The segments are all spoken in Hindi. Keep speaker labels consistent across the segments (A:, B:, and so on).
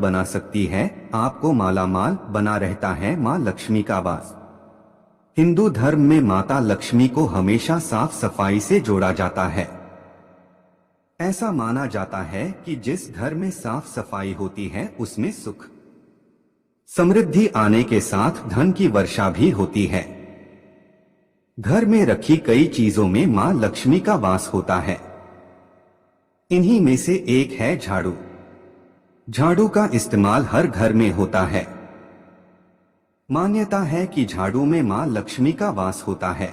A: बना सकती है, आपको मालामाल बना रहता है माँ लक्ष्मी का वास। हिंदू धर्म में माता लक्ष्मी को हमेशा साफ सफाई से जोड़ा जाता है। ऐसा माना जाता है कि जिस घर में साफ सफाई होती है उसमें सुख समृद्धि आने के साथ धन की वर्षा भी होती है। घर में रखी कई चीजों में मां लक्ष्मी का वास होता है। इन्हीं में से एक है झाड़ू। झाड़ू का इस्तेमाल हर घर में होता है। मान्यता है कि झाड़ू में मां लक्ष्मी का वास होता है।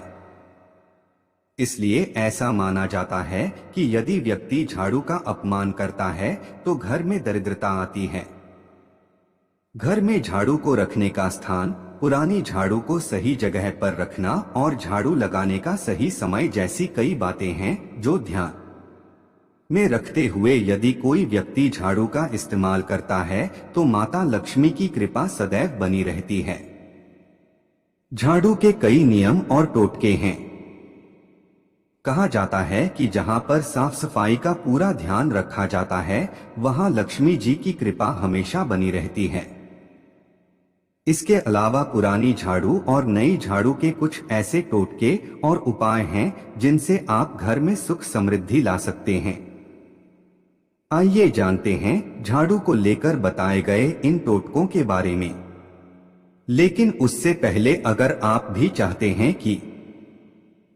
A: इसलिए ऐसा माना जाता है कि यदि व्यक्ति झाड़ू का अपमान करता है तो घर में दरिद्रता आती है। घर में झाड़ू को रखने का स्थान, पुरानी झाड़ू को सही जगह पर रखना और झाड़ू लगाने का सही समय जैसी कई बातें हैं जो ध्यान में रखते हुए यदि कोई व्यक्ति झाड़ू का इस्तेमाल करता है तो माता लक्ष्मी की कृपा सदैव बनी रहती है। झाड़ू के कई नियम और टोटके हैं। कहा जाता है कि जहां पर साफ सफाई का पूरा ध्यान रखा जाता है वहां लक्ष्मी जी की कृपा हमेशा बनी रहती है। इसके अलावा पुरानी झाड़ू और नई झाड़ू के कुछ ऐसे टोटके और उपाय हैं जिनसे आप घर में सुख समृद्धि ला सकते हैं। आइए जानते हैं झाड़ू को लेकर बताए गए इन टोटकों के बारे में। लेकिन उससे पहले अगर आप भी चाहते हैं कि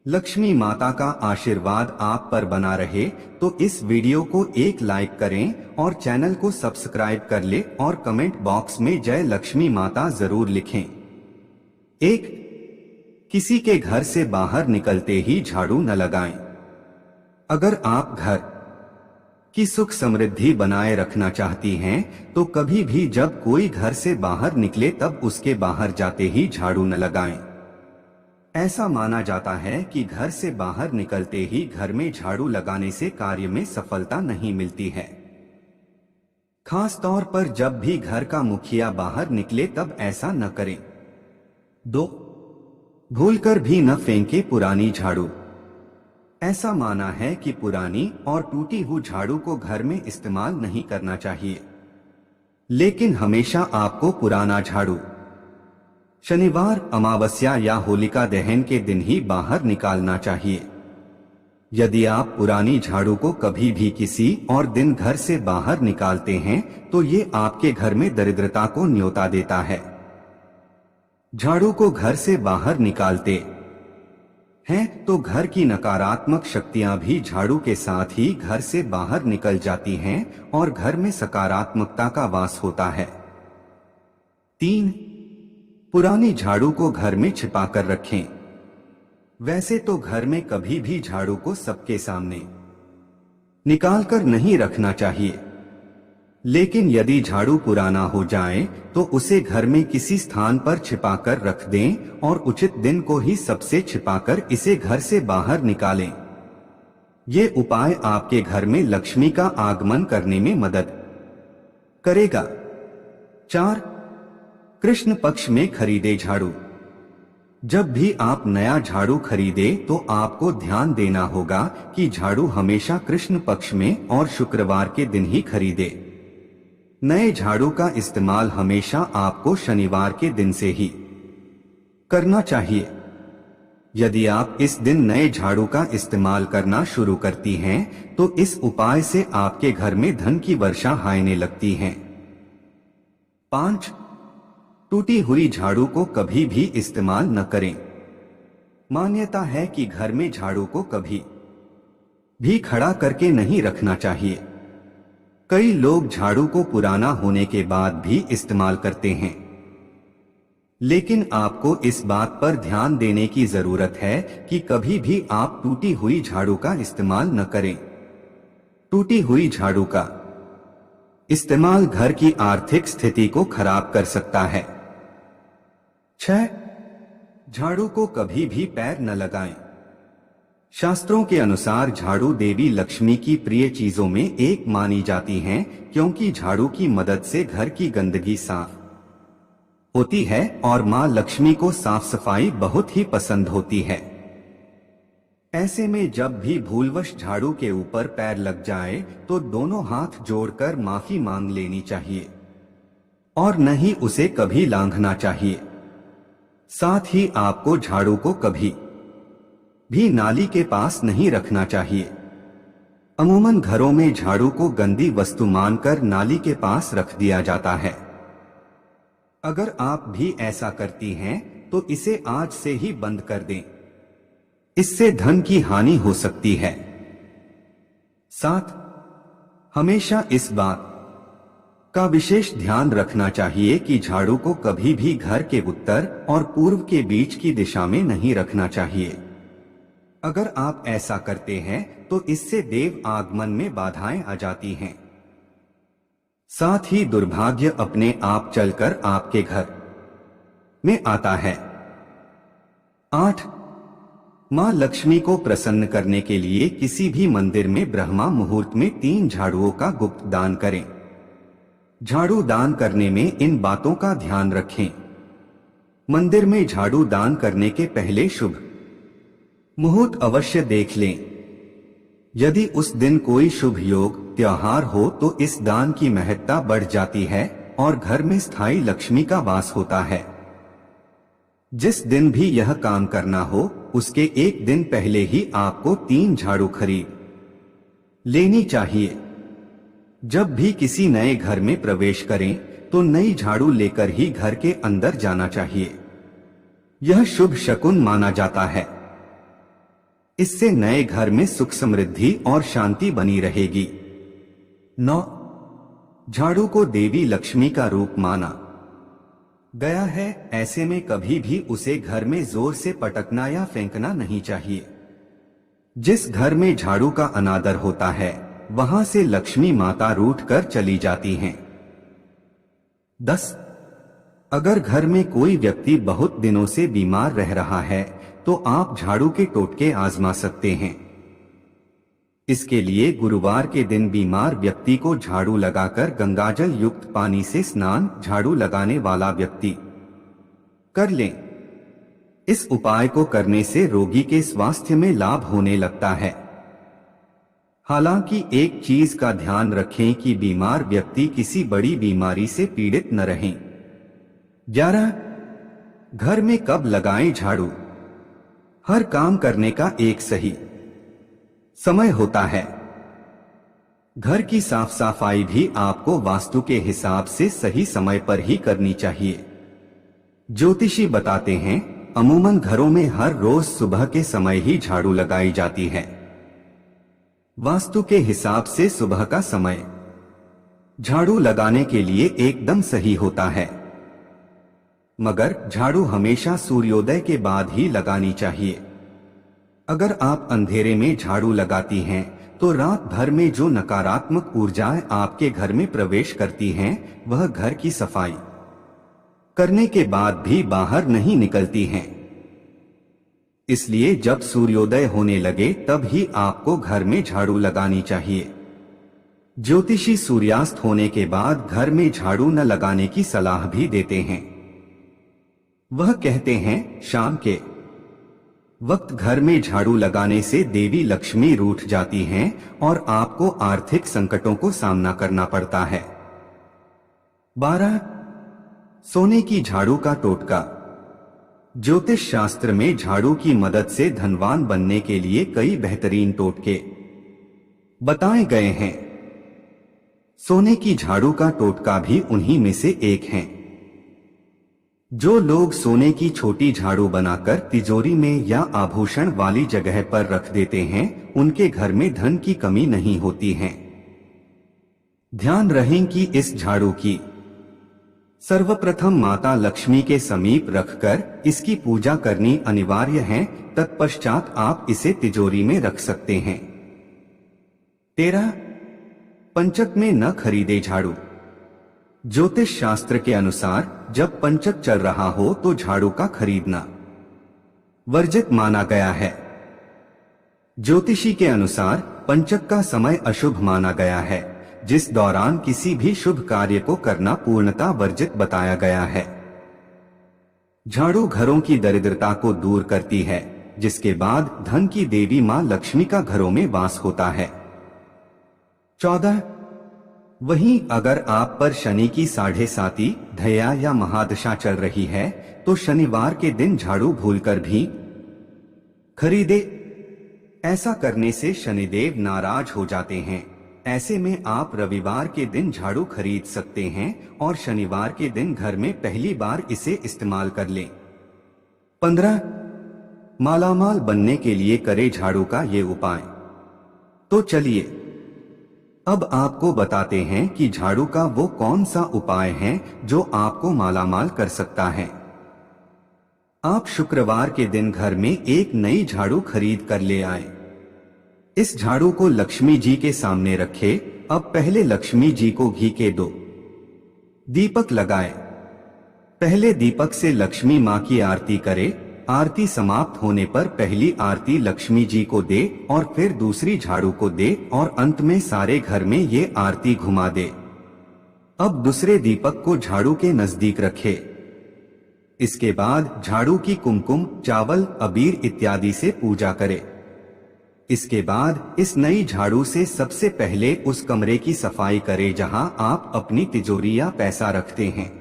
A: लक्ष्मी माता का आशीर्वाद आप पर बना रहे तो इस वीडियो को एक लाइक करें और चैनल को सब्सक्राइब कर ले और कमेंट बॉक्स में जय लक्ष्मी माता जरूर लिखें। एक, किसी के घर से बाहर निकलते ही झाड़ू न लगाएं। अगर आप घर की सुख समृद्धि बनाए रखना चाहती हैं तो कभी भी जब कोई घर से बाहर निकले तब उसके बाहर जाते ही झाड़ू न लगाएं। ऐसा माना जाता है कि घर से बाहर निकलते ही घर में झाड़ू लगाने से कार्य में सफलता नहीं मिलती है। खास तौर पर जब भी घर का मुखिया बाहर निकले तब ऐसा न करें। 2, भूलकर भी न फेंके पुरानी झाड़ू। ऐसा माना है कि पुरानी और टूटी हुई झाड़ू को घर में इस्तेमाल नहीं करना चाहिए, लेकिन हमेशा आपको पुराना झाड़ू शनिवार, अमावस्या या होलिका दहन के दिन ही बाहर निकालना चाहिए। यदि आप पुरानी झाड़ू को कभी भी किसी और दिन घर से बाहर निकालते हैं तो ये आपके घर में दरिद्रता को न्योता देता है। झाड़ू को घर से बाहर निकालते हैं तो घर की नकारात्मक शक्तियां भी झाड़ू के साथ ही घर से बाहर निकल जाती हैं और घर में सकारात्मकता का वास होता है। 3, पुरानी झाड़ू को घर में छिपा कर रखें। वैसे तो घर में कभी भी झाड़ू को सबके सामने निकालकर नहीं रखना चाहिए, लेकिन यदि झाड़ू पुराना हो जाए तो उसे घर में किसी स्थान पर छिपाकर रख दें और उचित दिन को ही सबसे छिपाकर इसे घर से बाहर निकालें। ये उपाय आपके घर में लक्ष्मी का आगमन करने में मदद करेगा। 4, कृष्ण पक्ष में खरीदे झाड़ू। जब भी आप नया झाड़ू खरीदे तो आपको ध्यान देना होगा कि झाड़ू हमेशा कृष्ण पक्ष में और शुक्रवार के दिन ही खरीदे। नए झाड़ू का इस्तेमाल हमेशा आपको शनिवार के दिन से ही करना चाहिए। यदि आप इस दिन नए झाड़ू का इस्तेमाल करना शुरू करती हैं तो इस उपाय से आपके घर में धन की वर्षा होने लगती है। 5, टूटी हुई झाड़ू को कभी भी इस्तेमाल न करें। मान्यता है कि घर में झाड़ू को कभी भी खड़ा करके नहीं रखना चाहिए। कई लोग झाड़ू को पुराना होने के बाद भी इस्तेमाल करते हैं, लेकिन आपको इस बात पर ध्यान देने की जरूरत है कि कभी भी आप टूटी हुई झाड़ू का इस्तेमाल न करें। टूटी हुई झाड़ू का इस्तेमाल घर की आर्थिक स्थिति को खराब कर सकता है। 6, झाड़ू को कभी भी पैर न लगाएं। शास्त्रों के अनुसार झाड़ू देवी लक्ष्मी की प्रिय चीजों में एक मानी जाती हैं क्योंकि झाड़ू की मदद से घर की गंदगी साफ होती है और मां लक्ष्मी को साफ सफाई बहुत ही पसंद होती है। ऐसे में जब भी भूलवश झाड़ू के ऊपर पैर लग जाए तो दोनों हाथ जोड़कर माफी मांग लेनी चाहिए। और न ही उसे कभी लांघना चाहिए। साथ ही आपको झाड़ू को कभी भी नाली के पास नहीं रखना चाहिए। अमूमन घरों में झाड़ू को गंदी वस्तु मानकर नाली के पास रख दिया जाता है। अगर आप भी ऐसा करती हैं तो इसे आज से ही बंद कर दें। इससे धन की हानि हो सकती है। 7. हमेशा इस बात का विशेष ध्यान रखना चाहिए कि झाड़ू को कभी भी घर के उत्तर और पूर्व के बीच की दिशा में नहीं रखना चाहिए। अगर आप ऐसा करते हैं तो इससे देव आगमन में बाधाएं आ जाती हैं। साथ ही दुर्भाग्य अपने आप चलकर आपके घर में आता है। 8. मां लक्ष्मी को प्रसन्न करने के लिए किसी भी मंदिर में ब्रह्मा मुहूर्त में 3 झाड़ुओं का गुप्त दान करें। झाड़ू दान करने में इन बातों का ध्यान रखें। मंदिर में झाड़ू दान करने के पहले शुभ मुहूर्त अवश्य देख लें। यदि उस दिन कोई शुभ योग त्योहार हो तो इस दान की महत्ता बढ़ जाती है और घर में स्थायी लक्ष्मी का वास होता है। जिस दिन भी यह काम करना हो उसके एक दिन पहले ही आपको 3 झाड़ू खरीद लेनी चाहिए। जब भी किसी नए घर में प्रवेश करें तो नई झाड़ू लेकर ही घर के अंदर जाना चाहिए। यह शुभ शकुन माना जाता है। इससे नए घर में सुख समृद्धि और शांति बनी रहेगी। 9. झाड़ू को देवी लक्ष्मी का रूप माना गया है, ऐसे में कभी भी उसे घर में जोर से पटकना या फेंकना नहीं चाहिए। जिस घर में झाड़ू का अनादर होता है वहां से लक्ष्मी माता रूठ कर चली जाती हैं। 10. अगर घर में कोई व्यक्ति बहुत दिनों से बीमार रह रहा है तो आप झाड़ू के टोटके आजमा सकते हैं। इसके लिए गुरुवार के दिन बीमार व्यक्ति को झाड़ू लगाकर गंगाजल युक्त पानी से स्नान झाड़ू लगाने वाला व्यक्ति कर लें। इस उपाय को करने से रोगी के स्वास्थ्य में लाभ होने लगता है। हालांकि एक चीज का ध्यान रखें कि बीमार व्यक्ति किसी बड़ी बीमारी से पीड़ित न रहें। 11. घर में कब लगाएं झाड़ू? हर काम करने का एक सही समय होता है। घर की साफ सफाई भी आपको वास्तु के हिसाब से सही समय पर ही करनी चाहिए। ज्योतिषी बताते हैं अमूमन घरों में हर रोज सुबह के समय ही झाड़ू लगाई जाती है। वास्तु के हिसाब से सुबह का समय झाड़ू लगाने के लिए एकदम सही होता है, मगर झाड़ू हमेशा सूर्योदय के बाद ही लगानी चाहिए। अगर आप अंधेरे में झाड़ू लगाती हैं तो रात भर में जो नकारात्मक ऊर्जाएं आपके घर में प्रवेश करती हैं वह घर की सफाई करने के बाद भी बाहर नहीं निकलती हैं। इसलिए जब सूर्योदय होने लगे तब ही आपको घर में झाड़ू लगानी चाहिए। ज्योतिषी सूर्यास्त होने के बाद घर में झाड़ू न लगाने की सलाह भी देते हैं। वह कहते हैं शाम के वक्त घर में झाड़ू लगाने से देवी लक्ष्मी रूठ जाती हैं और आपको आर्थिक संकटों को सामना करना पड़ता है। 12. सोने की झाड़ू का टोटका। ज्योतिष शास्त्र में झाड़ू की मदद से धनवान बनने के लिए कई बेहतरीन टोटके बताए गए हैं। सोने की झाड़ू का टोटका भी उन्हीं में से एक है। जो लोग सोने की छोटी झाड़ू बनाकर तिजोरी में या आभूषण वाली जगह पर रख देते हैं उनके घर में धन की कमी नहीं होती है। ध्यान रहे कि इस झाड़ू की सर्वप्रथम माता लक्ष्मी के समीप रखकर इसकी पूजा करनी अनिवार्य है, तत्पश्चात आप इसे तिजोरी में रख सकते हैं। 13. पंचक में न खरीदे झाड़ू। ज्योतिष शास्त्र के अनुसार जब पंचक चल रहा हो तो झाड़ू का खरीदना वर्जित माना गया है। ज्योतिषी के अनुसार पंचक का समय अशुभ माना गया है, जिस दौरान किसी भी शुभ कार्य को करना पूर्णतः वर्जित बताया गया है। झाड़ू घरों की दरिद्रता को दूर करती है, जिसके बाद धन की देवी मां लक्ष्मी का घरों में वास होता है। 14. वहीं अगर आप पर शनि की 7.5 धया या महादशा चल रही है तो शनिवार के दिन झाड़ू भूलकर भी खरीदे। ऐसा करने से शनिदेव नाराज हो जाते हैं। ऐसे में आप रविवार के दिन झाड़ू खरीद सकते हैं और शनिवार के दिन घर में पहली बार इसे इस्तेमाल कर लें। 15 मालामाल बनने के लिए करें झाड़ू का ये उपाय। तो चलिए अब आपको बताते हैं कि झाड़ू का वो कौन सा उपाय है जो आपको मालामाल कर सकता है। आप शुक्रवार के दिन घर में एक नई झाड़ू खरीद कर ले आए। इस झाड़ू को लक्ष्मी जी के सामने रखें। अब पहले लक्ष्मी जी को घी के 2 दीपक लगाए। पहले दीपक से लक्ष्मी माँ की आरती करें। आरती समाप्त होने पर पहली आरती लक्ष्मी जी को दे और फिर दूसरी झाड़ू को दे और अंत में सारे घर में ये आरती घुमा दे। अब दूसरे दीपक को झाड़ू के नजदीक रखे। इसके बाद झाड़ू की कुमकुम, चावल, अबीर इत्यादि से पूजा करे। इसके बाद इस नई झाड़ू से सबसे पहले उस कमरे की सफाई करें जहां आप अपनी तिजोरी या पैसा रखते हैं।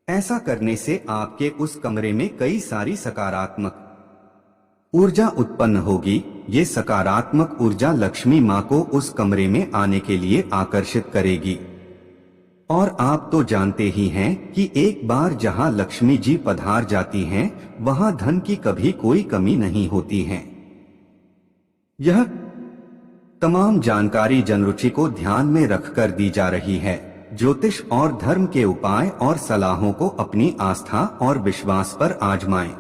A: ऐसा करने से आपके उस कमरे में कई सारी सकारात्मक ऊर्जा उत्पन्न होगी। ये सकारात्मक ऊर्जा लक्ष्मी माँ को उस कमरे में आने के लिए आकर्षित करेगी। और आप तो जानते ही हैं कि एक बार जहां लक्ष्मी जी पधार जाती हैं, वहां धन की कभी कोई कमी नहीं होती है। यह तमाम जानकारी जनरुचि को ध्यान में रखकर दी जा रही है। ज्योतिष और धर्म के उपाय और सलाहों को अपनी आस्था और विश्वास पर आजमाएं।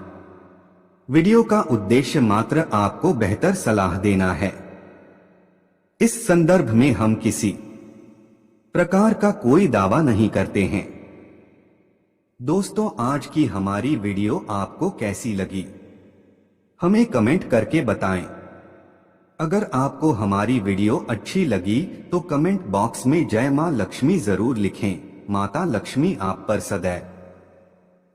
A: वीडियो का उद्देश्य मात्र आपको बेहतर सलाह देना है। इस संदर्भ में हम किसी प्रकार का कोई दावा नहीं करते हैं। दोस्तों, आज की हमारी वीडियो आपको कैसी लगी हमें कमेंट करके बताएं। अगर आपको हमारी वीडियो अच्छी लगी तो कमेंट बॉक्स में जय मां लक्ष्मी जरूर लिखें। माता लक्ष्मी आप पर सदैव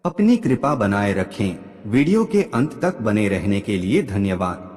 A: अपनी कृपा बनाए रखें। वीडियो के अंत तक बने रहने के लिए धन्यवाद।